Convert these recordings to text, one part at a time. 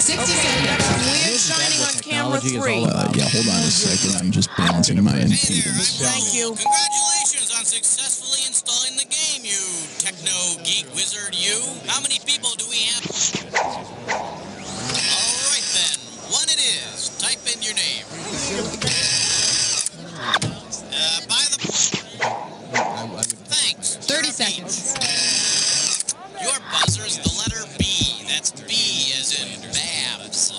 60 Okay, seconds. that's weird shining on camera 3. Yeah, hold on a second. I'm just balancing my impedance. Thank you. Congratulations on successfully installing the game, you techno geek wizard, you. How many people do we have? All right, then. One it is. Type in your name. By the... Thanks. 30 seconds. Your buzzer is the letter B. That's B as in Babs.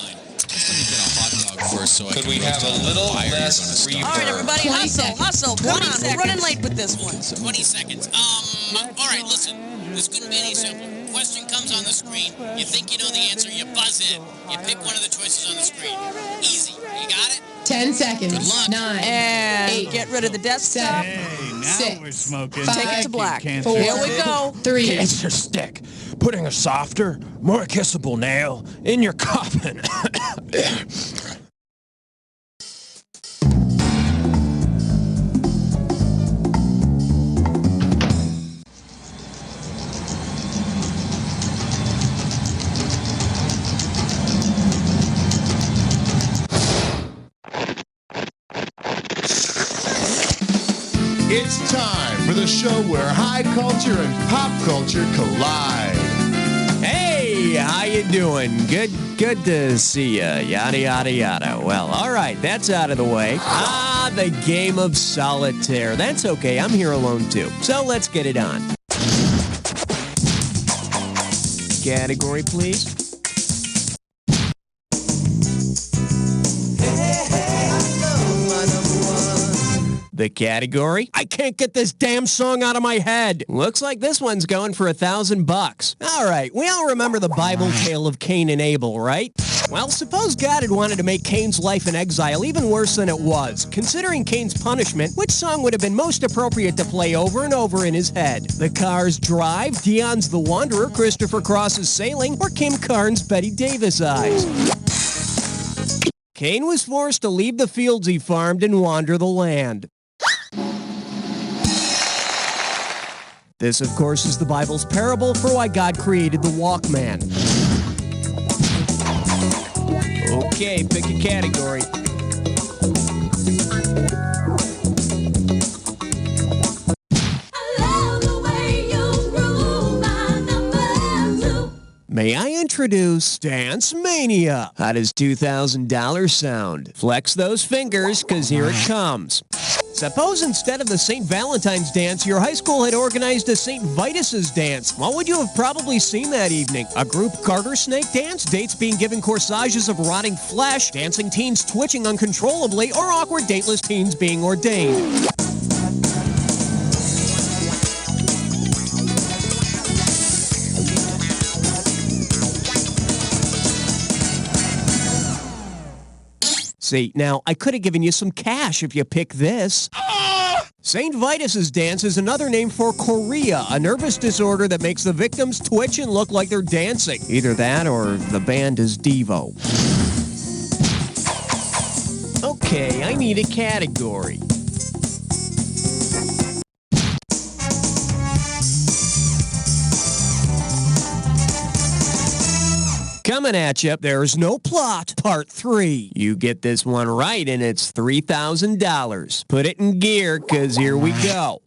Could we have a little less reverb? All right, everybody, 20 hustle, seconds. hustle. Come on, we're running late with this one. 20 seconds. All right, listen. This couldn't be any simpler. Question comes on the screen. You think you know the answer, you buzz in. You pick one of the choices on the screen. Easy. You got it? 10 seconds. Good luck. 9. And 8. get rid of the desktop. 7. Hey, now 6. we're smoking. 5. Take it to black. Can't Four. Here we go. 3. It's your stick. Putting a softer, more kissable nail in your coffin. It's time for the show where high culture and pop culture collide. Hey, how you doing? Good to see ya. Yada, yada, yada. Well, all right, that's out of the way. The game of solitaire. That's okay, I'm here alone too. So let's get it on. Category, please. The category? I can't get this damn song out of my head. Looks like this one's going for $1,000. All right, we all remember the Bible tale of Cain and Abel, right? Well, suppose God had wanted to make Cain's life in exile even worse than it was. Considering Cain's punishment, which song would have been most appropriate to play over and over in his head? The Cars Drive, Dion's The Wanderer, Christopher Cross's Sailing, or Kim Carnes' Betty Davis Eyes? Cain was forced to leave the fields he farmed and wander the land. This, of course, is the Bible's parable for why God created the Walkman. Okay, pick a category. May I introduce Dance Mania? How does $2,000 sound? Flex those fingers, cause here it comes. Suppose instead of the St. Valentine's dance, your high school had organized a St. Vitus's dance. What would you have probably seen that evening? A group garter snake dance, dates being given corsages of rotting flesh, dancing teens twitching uncontrollably, or awkward dateless teens being ordained. See, now, I could have given you some cash if you pick this. St. Vitus's dance is another name for chorea, a nervous disorder that makes the victims twitch and look like they're dancing. Either that or the band is Devo. Okay, I need a category. Coming at you, There's No Plot, Part 3. You get this one right and it's $3,000. Put it in gear, cause here we go.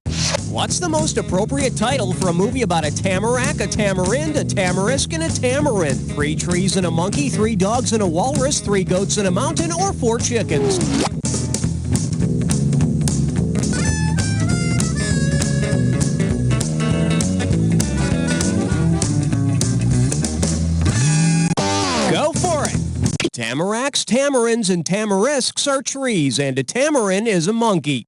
What's the most appropriate title for a movie about a tamarack, a tamarind, a tamarisk, and a tamarind? 3 trees and a monkey, 3 dogs and a walrus, 3 goats and a mountain, or 4 chickens? Tamaracks, tamarinds, and tamarisks are trees, and a tamarin is a monkey.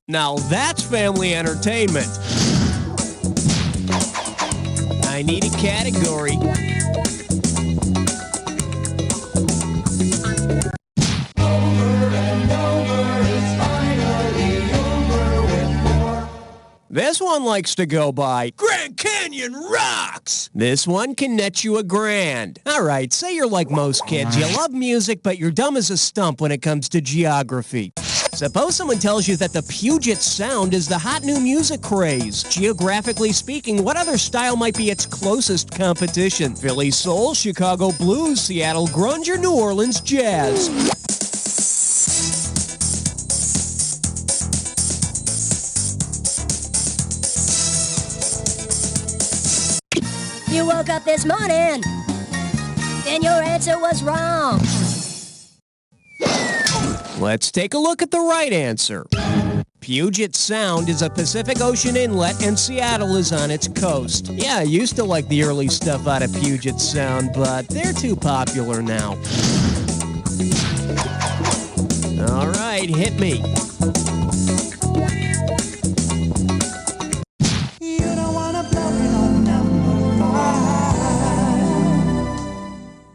Now that's family entertainment. I need a category. This one likes to go by Grand Canyon rocks. This one can net you $1,000. All right, say you're like most kids. You love music, but you're dumb as a stump when it comes to geography. Suppose someone tells you that the Puget Sound is the hot new music craze. Geographically speaking, what other style might be its closest competition? Philly soul, Chicago blues, Seattle grunge, or New Orleans jazz? You woke up this morning, and your answer was wrong. Let's take a look at the right answer. Puget Sound is a Pacific Ocean inlet, and Seattle is on its coast. Yeah, I used to like the early stuff out of Puget Sound, but they're too popular now. All right, hit me.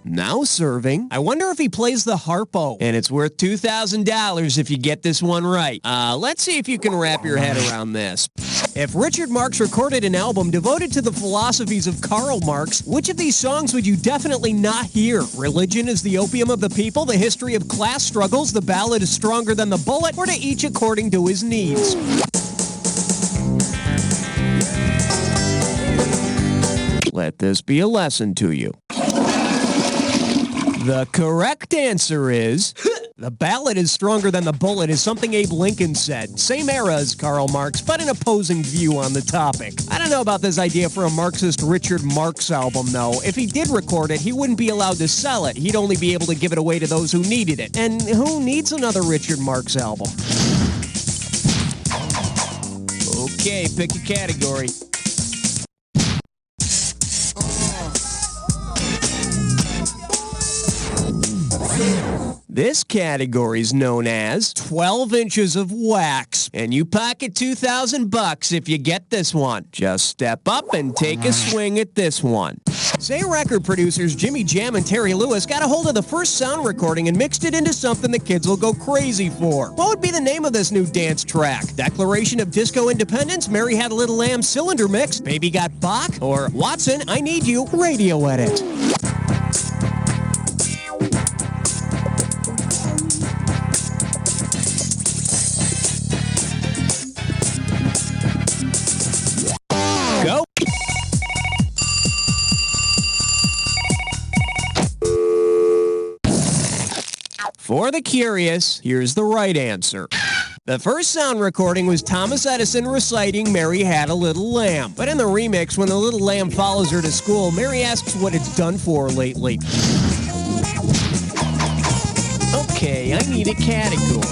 Now serving. I wonder if he plays the harpo. And it's worth $2,000 if you get this one right. Let's see if you can wrap your head around this. If Richard Marx recorded an album devoted to the philosophies of Karl Marx, which of these songs would you definitely not hear? Religion is the opium of the people, the history of class struggles, the ballad is stronger than the bullet, or to each according to his needs. Let this be a lesson to you. The correct answer is, the ballad is stronger than the bullet is something Abe Lincoln said. Same era as Karl Marx, but an opposing view on the topic. I don't know about this idea for a Marxist Richard Marx album, though. If he did record it, he wouldn't be allowed to sell it. He'd only be able to give it away to those who needed it. And who needs another Richard Marx album? Okay, pick a category. This category is known as 12 inches of wax, and you pocket $2,000 if you get this one. Just step up and take a swing at this one. Say record producers Jimmy Jam and Terry Lewis got a hold of the first sound recording and mixed it into something the kids will go crazy for. What would be the name of this new dance track? Declaration of Disco Independence, Mary Had a Little Lamb Cylinder Mix, Baby Got Bach, or Watson, I Need You Radio Edit? Go. For the curious, here's the right answer. The first sound recording was Thomas Edison reciting Mary Had a Little Lamb. But in the remix, when the little lamb follows her to school, Mary asks what it's done for her lately. Okay, I need a category.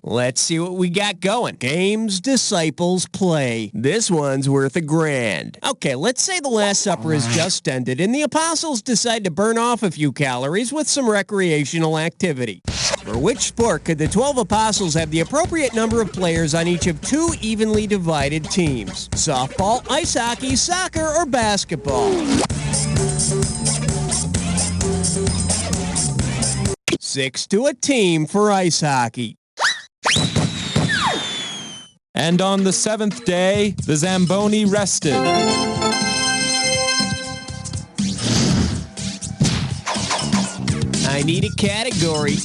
Let's see what we got going. Games disciples play. This one's worth $1,000. Okay, let's say the Last Supper has just ended and the apostles decide to burn off a few calories with some recreational activity. For which sport could the 12 apostles have the appropriate number of players on each of 2 evenly divided teams? Softball, ice hockey, soccer, or basketball? 6 to a team for ice hockey. And on the 7th day, the Zamboni rested. I need a category.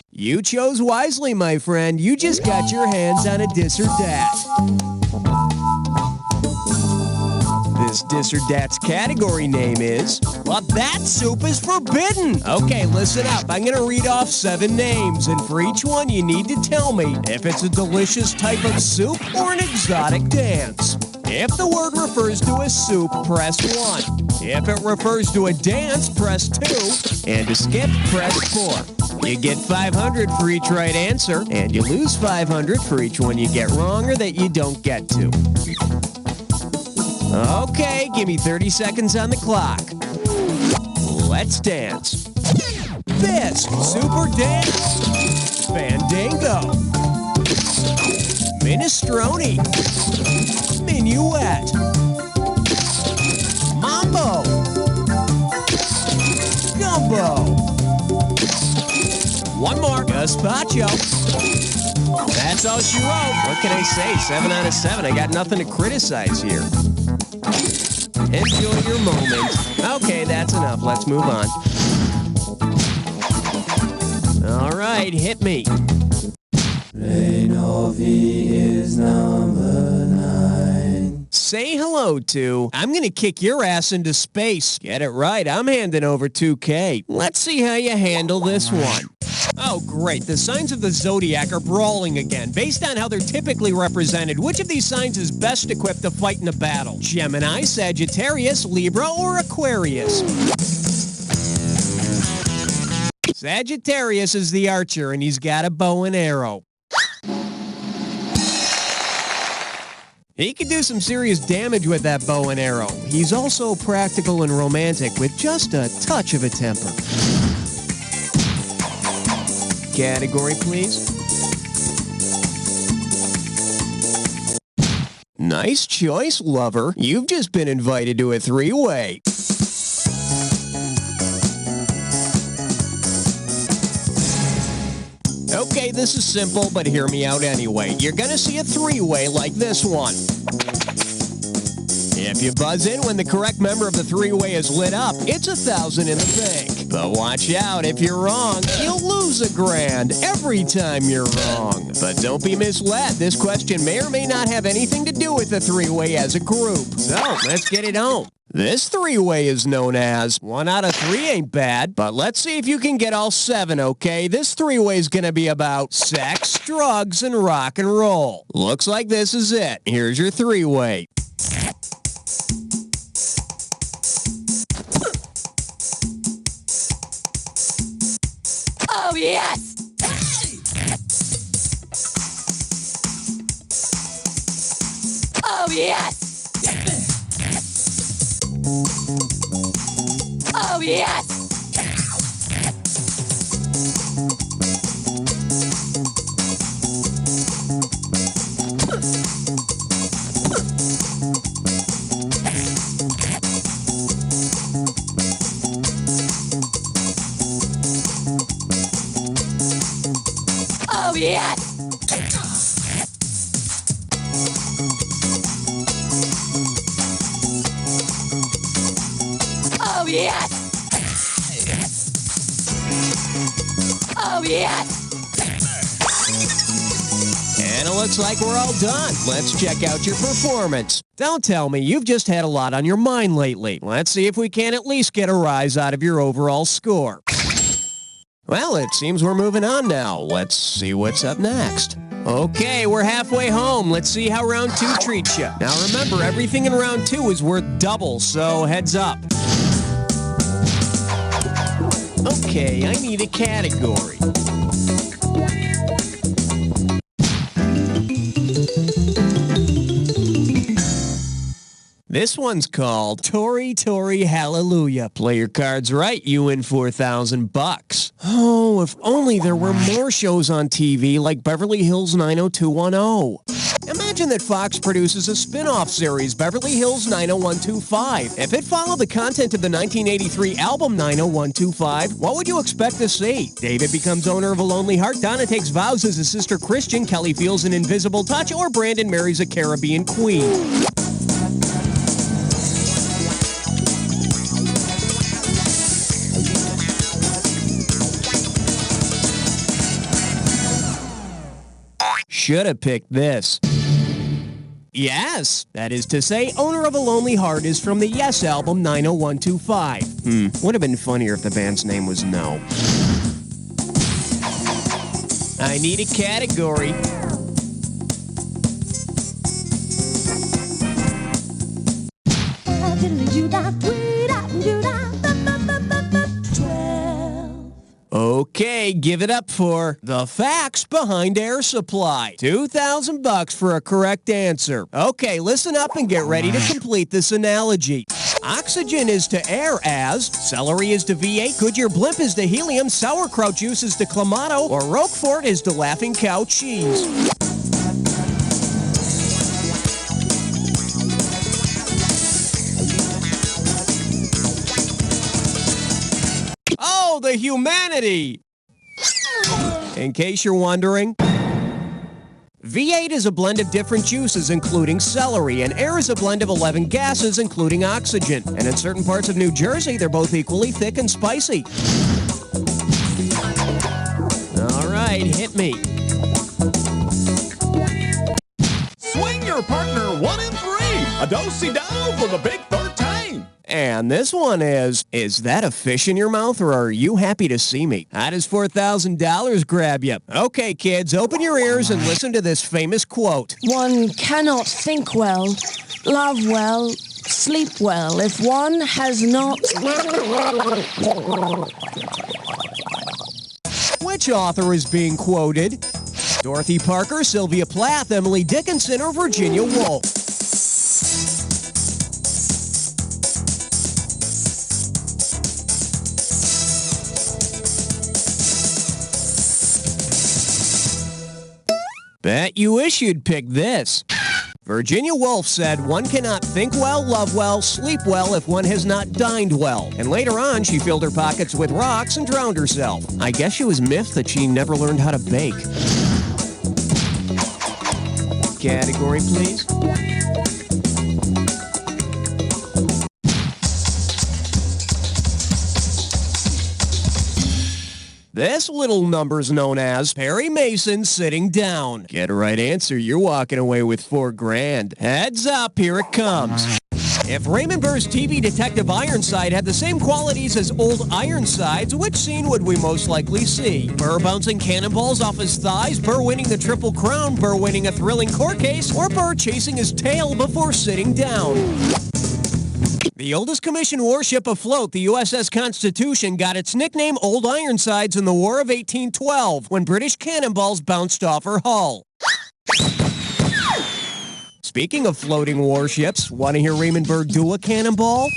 You chose wisely, my friend. You just got your hands on a dis or dat. This dis or dat's category name is, well, that soup is forbidden. Okay, listen up. I'm going to read off 7 names, and for each one, you need to tell me if it's a delicious type of soup or an exotic dance. If the word refers to a soup, press 1. If it refers to a dance, press 2. And to skip, press 4. You get $500 for each right answer, and you lose $500 for each one you get wrong or that you don't get to. Okay, give me 30 seconds on the clock. Let's dance. Bisque, super dance. Fandango. Minestrone. Minuet. Mambo. Gumbo. One more. Gazpacho. That's all she wrote. What can I say? 7 out of 7. I got nothing to criticize here. Enjoy your moment. Okay, that's enough. Let's move on. All right, hit me. is number 9. Say hello to, I'm gonna kick your ass into space. Get it right, I'm handing over 2K. Let's see how you handle this one. Oh, great. The signs of the zodiac are brawling again. Based on how they're typically represented, which of these signs is best equipped to fight in a battle? Gemini, Sagittarius, Libra, or Aquarius? Sagittarius is the archer, and he's got a bow and arrow. He can do some serious damage with that bow and arrow. He's also practical and romantic with just a touch of a temper. Category, please. Nice choice, lover. You've just been invited to a 3-way. Okay, this is simple, but hear me out anyway. You're gonna see a 3-way like this one. If you buzz in when the correct member of the 3-way is lit up, it's 1,000 in the bank. But watch out, if you're wrong, you'll lose $1,000 every time you're wrong. But don't be misled. This question may or may not have anything to do with the 3-way as a group. So, let's get it on. This 3-way is known as 1 out of 3 ain't bad, but let's see if you can get all 7, okay? This 3-way is gonna be about sex, drugs, and rock and roll. Looks like this is it. Here's your 3-way. Oh, yes! Oh, yes! Oh, yes! Oh, yes! Oh, yes! Oh, yes! And it looks like we're all done. Let's check out your performance. Don't tell me you've just had a lot on your mind lately. Let's see if we can at least get a rise out of your overall score. Well, it seems we're moving on now. Let's see what's up next. Okay, we're halfway home. Let's see how round 2 treats you. Now remember, everything in round 2 is worth double, so heads up. Okay, I need a category. This one's called Tori Tori Hallelujah. Play your cards right, you win $4,000. Oh, if only there were more shows on TV like Beverly Hills 90210. Imagine that Fox produces a spin-off series, Beverly Hills 90125. If it followed the content of the 1983 album 90125, what would you expect to see? David becomes owner of a lonely heart, Donna takes vows as a sister Christian, Kelly feels an invisible touch, or Brandon marries a Caribbean queen. Should have picked this. Yes, that is to say, Owner of a Lonely Heart is from the Yes album 90125. Would have been funnier if the band's name was No. I need a category. Okay, give it up for the facts behind air supply. $2,000 for a correct answer. Okay, listen up and get ready to complete this analogy. Oxygen is to air as celery is to V8, Goodyear blimp is to helium, sauerkraut juice is to Clamato, or Roquefort is to Laughing Cow cheese. Oh, the humanity! In case you're wondering, V8 is a blend of different juices, including celery, and air is a blend of 11 gases, including oxygen. And in certain parts of New Jersey, they're both equally thick and spicy. All right, hit me. Swing your partner 1 in 3. A do-si-do for the big 13. And this one is that a fish in your mouth, or are you happy to see me? How does $4,000 grab you? Okay, kids, open your ears and listen to this famous quote. One cannot think well, love well, sleep well if one has not... Which author is being quoted? Dorothy Parker, Sylvia Plath, Emily Dickinson, or Virginia Woolf? Bet you wish you'd pick this. Virginia Woolf said, one cannot think well, love well, sleep well if one has not dined well. And later on, she filled her pockets with rocks and drowned herself. I guess she was miffed that she never learned how to bake. Category, please. This little number's known as Perry Mason sitting down. Get a right answer, you're walking away with $4,000. Heads up, here it comes. If Raymond Burr's TV detective Ironside had the same qualities as old Ironsides, which scene would we most likely see? Burr bouncing cannonballs off his thighs, Burr winning the Triple Crown, Burr winning a thrilling court case, or Burr chasing his tail before sitting down? The oldest commissioned warship afloat, the USS Constitution, got its nickname Old Ironsides in the War of 1812 when British cannonballs bounced off her hull. Speaking of floating warships, want to hear Raymond Burr do a cannonball?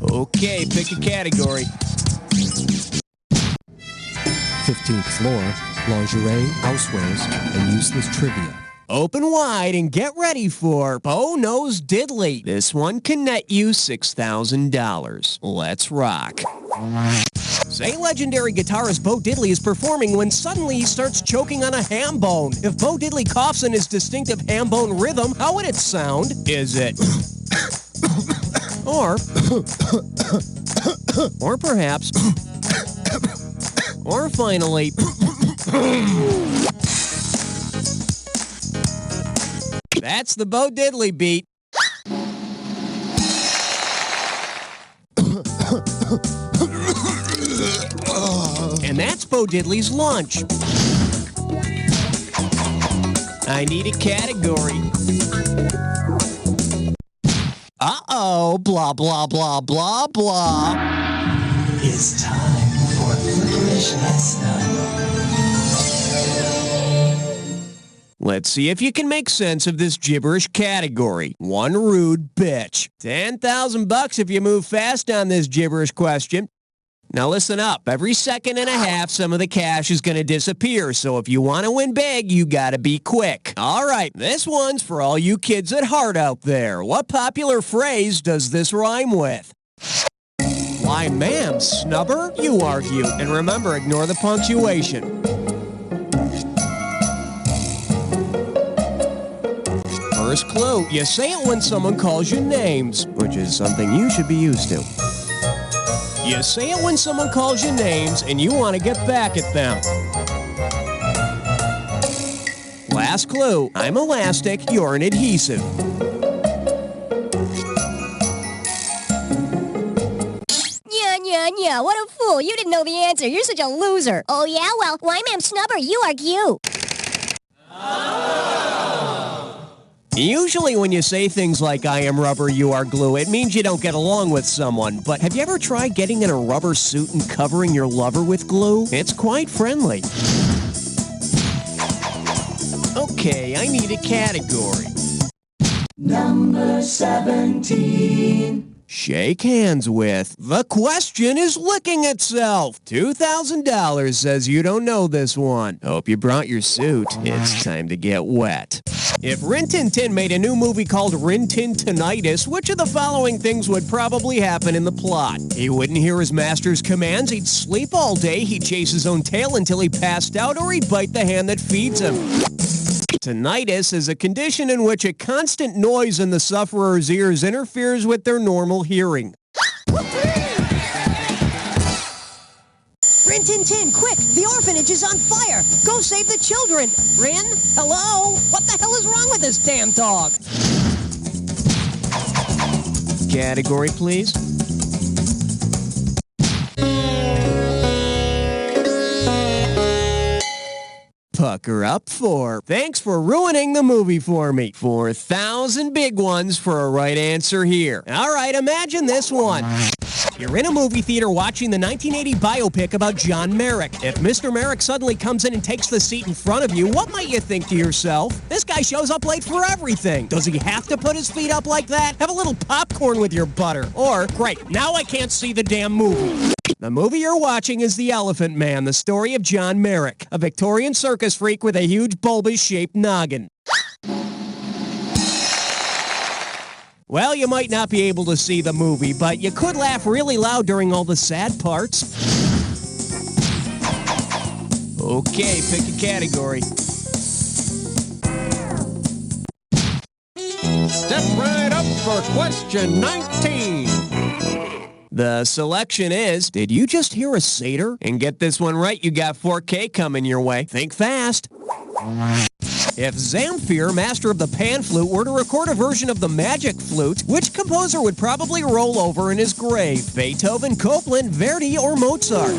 Okay, pick a category. 15th floor, lingerie, housewares, and useless trivia. Open wide and get ready for Bo Knows Diddley. This one can net you $6,000. Let's rock. Say legendary guitarist Bo Diddley is performing when suddenly he starts choking on a ham bone. If Bo Diddley coughs in his distinctive ham bone rhythm, how would it sound? Is it... or perhaps... or finally... That's the Bo Diddley beat. And that's Bo Diddley's lunch. I need a category. Uh-oh, blah, blah, blah, blah, blah. It's time for English lesson. Let's see if you can make sense of this gibberish category. One rude bitch. $10,000 if you move fast on this gibberish question. Now listen up. Every second and a half, some of the cash is going to disappear. So if you want to win big, you got to be quick. All right, this one's for all you kids at heart out there. What popular phrase does this rhyme with? Why, ma'am, snubber? You argue. And remember, ignore the punctuation. First clue, you say it when someone calls you names, which is something you should be used to. You say it when someone calls you names and you want to get back at them. Last clue, I'm elastic, you're an adhesive. Yeah, what a fool. You didn't know the answer. You're such a loser. Oh, yeah? Well, why, ma'am, snubber, you argue. Usually when you say things like, I am rubber, you are glue, it means you don't get along with someone. But have you ever tried getting in a rubber suit and covering your lover with glue? It's quite friendly. Okay, I need a category. Number 17. shake hands with. The question is licking itself. $2,000 says you don't know this one. Hope you brought your suit. It's time to get wet. If Rin Tin Tin made a new movie called Rin Tin Tinitis, which of the following things would probably happen in the plot? He wouldn't hear his master's commands, he'd sleep all day, he'd chase his own tail until he passed out, or he'd bite the hand that feeds him. Tinnitus is a condition in which a constant noise in the sufferer's ears interferes with their normal hearing. Rin Tin Tin, quick! The orphanage is on fire! Go save the children! Rin? Hello? What the hell is wrong with this damn dog? Category, please. Pucker up for. Thanks for ruining the movie for me. 4,000 big ones for a right answer here. All right, imagine this one. You're in a movie theater watching the 1980 biopic about John Merrick. If Mr. Merrick suddenly comes in and takes the seat in front of you, what might you think to yourself? This guy shows up late for everything. Does he have to put his feet up like that? Have a little popcorn with your butter. Or, great, now I can't see the damn movie. The movie you're watching is The Elephant Man, the story of John Merrick, a Victorian circus freak with a huge bulbous-shaped noggin. Well, you might not be able to see the movie, but you could laugh really loud during all the sad parts. Okay, pick a category. Step right up for question 19. The selection is, did you just hear a satyr? And get this one right, you got 4K coming your way. Think fast. If Zamfir, master of the pan flute, were to record a version of the magic flute, which composer would probably roll over in his grave? Beethoven, Copland, Verdi, or Mozart?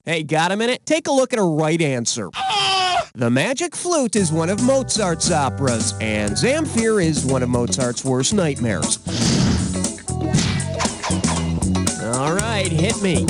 Hey, got a minute? Take a look at a right answer. The Magic Flute is one of Mozart's operas, and Zamfir is one of Mozart's worst nightmares. All right, hit me.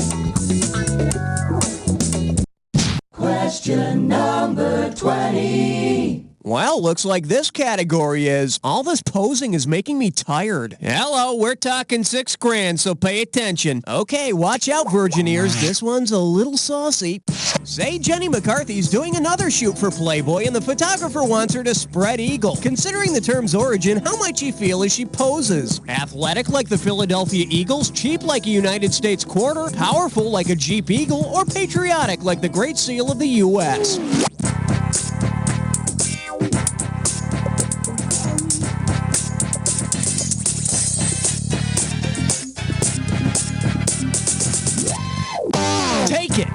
Question number 20. Well, looks like this category is, all this posing is making me tired. Hello, we're talking $6,000, so pay attention. Okay, watch out, virgin ears. This one's a little saucy. Say Jenny McCarthy's doing another shoot for Playboy, and the photographer wants her to spread eagle. Considering the term's origin, how might she feel as she poses? Athletic like the Philadelphia Eagles, cheap like a United States quarter, powerful like a Jeep Eagle, or patriotic like the Great Seal of the U.S.? Take it!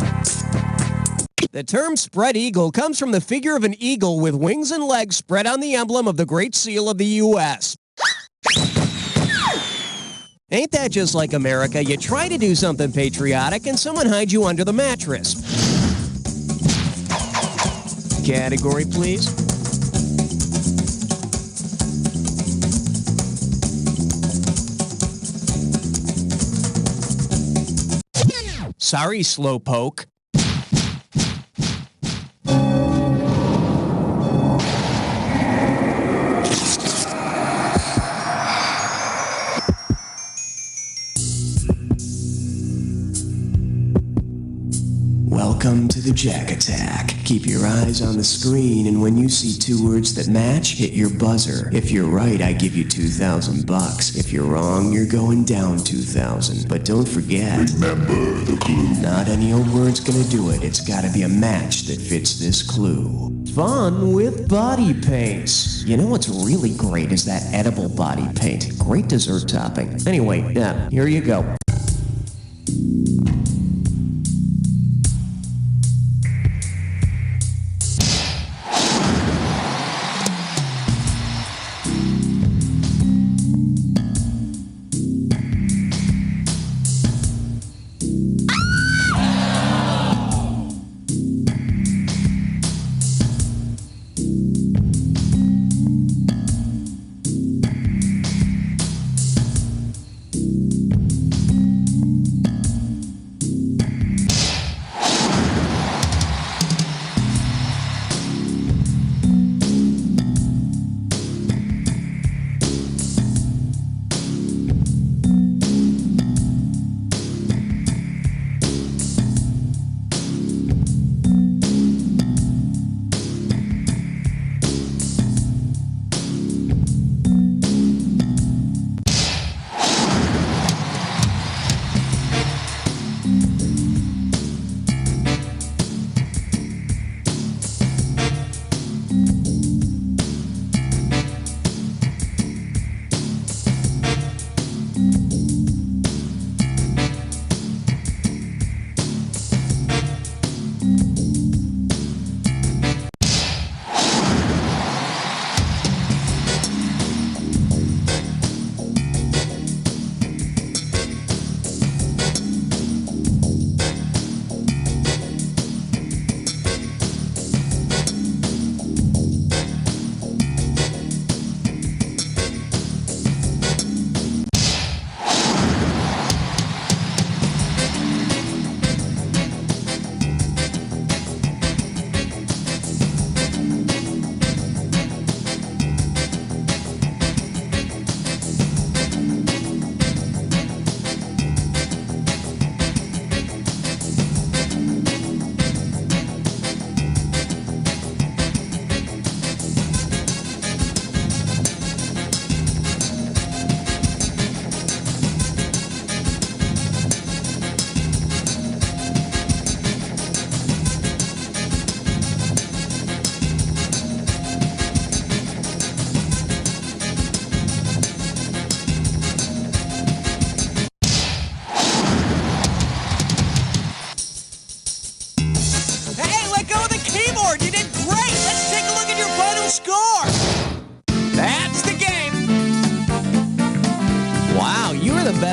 The term spread eagle comes from the figure of an eagle with wings and legs spread on the emblem of the Great Seal of the U.S. Ain't that just like America? You try to do something patriotic and someone hides you under the mattress. Category, please. Sorry, slowpoke. Welcome to the Jack Attack. Keep your eyes on the screen, and when you see two words that match, hit your buzzer. If you're right, I give you $2,000. If you're wrong, you're going down 2,000. But don't forget, remember the clue. Not any old word's gonna do it. It's gotta be a match that fits this clue. Fun with body paints. You know what's really great is that edible body paint. Great dessert topping. Anyway, here you go.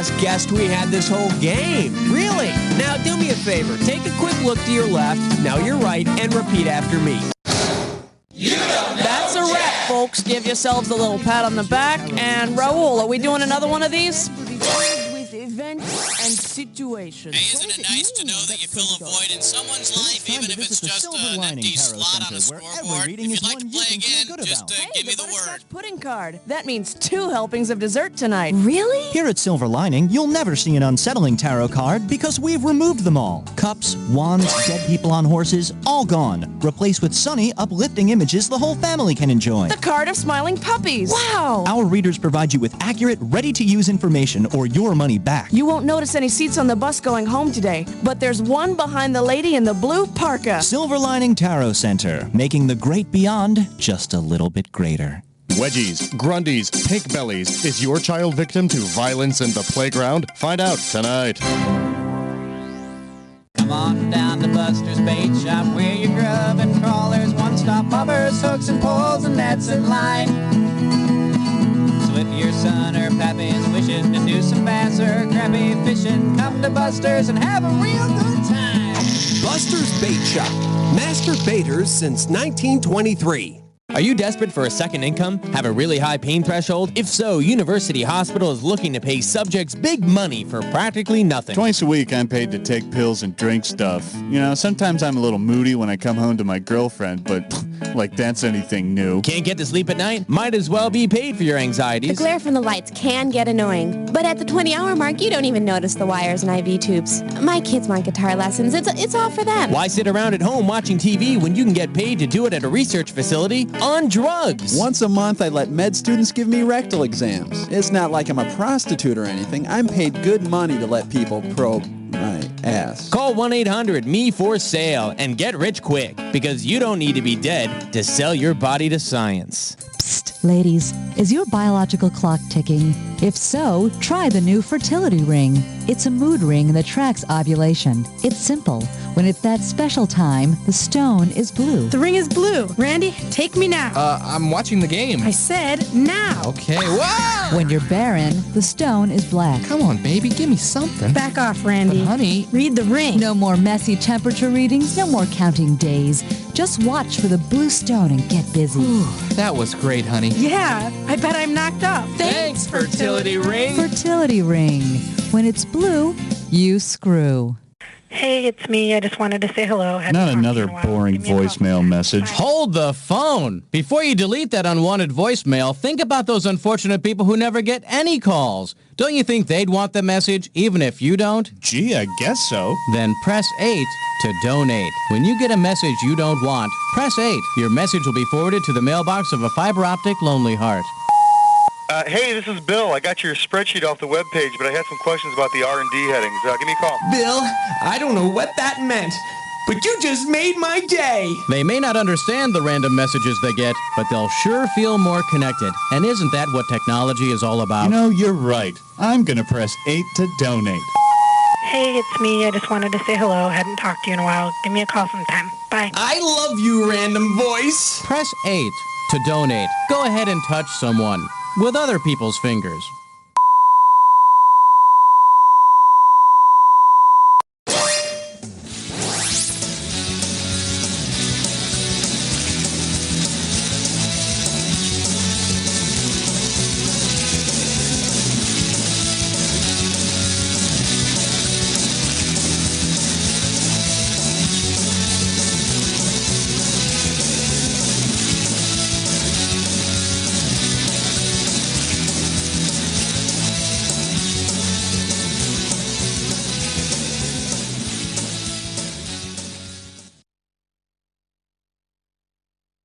best guest we had this whole game. Really. Now do me a favor. Take a quick look to your left, now your right, and repeat after me. That's a wrap, folks. Give yourselves a little pat on the back. And Raul, are we doing another one of these? With events and situations. Hey, isn't it nice to know that you fill a void in someone's life, even if it's just an empty slot on a scoreboard? If you'd like to play again, just give me the word. Butterscotch pudding card. That means 2 helpings of dessert tonight. Really? Here at Silver Lining, you'll never see an unsettling tarot card because we've removed them all. Cups, wands, dead people on horses, all gone. Replaced with sunny, uplifting images the whole family can enjoy. The card of smiling puppies. Wow. Our readers provide you with accurate, ready-to-use information or your money back. You won't notice any seats on the bus going home today, but there's one behind the lady in the blue parka. Silver Lining Tarot Center, making the great beyond just a little bit greater. Wedgies, Grundies, Pink Bellies. Is your child victim to violence in the playground? Find out tonight. Come on down to Buster's Bait Shop, where you grub and crawlers, one-stop bobbers, hooks and poles and nets and line. So if your son or pappy's wishing to do some bass or crappie fishing, come to Buster's and have a real good time. Buster's Bait Shop. Master baiters since 1923. Are you desperate for a second income? Have a really high pain threshold? If so, University Hospital is looking to pay subjects big money for practically nothing. Twice a week, I'm paid to take pills and drink stuff. You know, sometimes I'm a little moody when I come home to my girlfriend, but like that's anything new. Can't get to sleep at night? Might as well be paid for your The anxieties. glare from the lights can get annoying, but at the 20-hour mark, you don't even notice the wires and IV tubes. My kids want guitar lessons. It's all for them. Why sit around at home watching TV when you can get paid to do it at a research facility on drugs? Once a month, I let med students give me rectal exams. It's not like I'm a prostitute or anything. I'm paid good money to let people probe my ass. Call 1-800-ME-FOR-SALE and get rich quick, because you don't need to be dead to sell your body to science. Psst, ladies, is your biological clock ticking? If so, try the new fertility ring. It's a mood ring that tracks ovulation. It's simple. When it's that special time, the stone is blue. The ring is blue. Randy, take me now. I'm watching the game. I said now. Okay, whoa! When you're barren, the stone is black. Come on, baby, give me something. Back off, Randy. But, honey. Read the ring. No more messy temperature readings, no more counting days. Just watch for the blue stone and get busy. That was great, honey. Yeah, I bet I'm knocked up. Thanks, fertility ring. Fertility ring. When it's blue, you screw. Hey, it's me. I just wanted to say hello. Not another boring voicemail message. Hold the phone. Before you delete that unwanted voicemail, think about those unfortunate people who never get any calls. Don't you think they'd want the message, even if you don't? Gee, I guess so. Then press 8 to donate. When you get a message you don't want, press 8. Your message will be forwarded to the mailbox of a fiber optic Lonely Heart. Hey, this is Bill. I got your spreadsheet off the webpage, but I had some questions about the R&D headings. Give me a call. Bill, I don't know what that meant, but you just made my day. They may not understand the random messages they get, but they'll sure feel more connected. And isn't that what technology is all about? You know, you're right. I'm going to press 8 to donate. Hey, it's me. I just wanted to say hello. Hadn't talked to you in a while. Give me a call sometime. Bye. I love you, random voice. Press 8 to donate. Go ahead and touch someone with other people's fingers.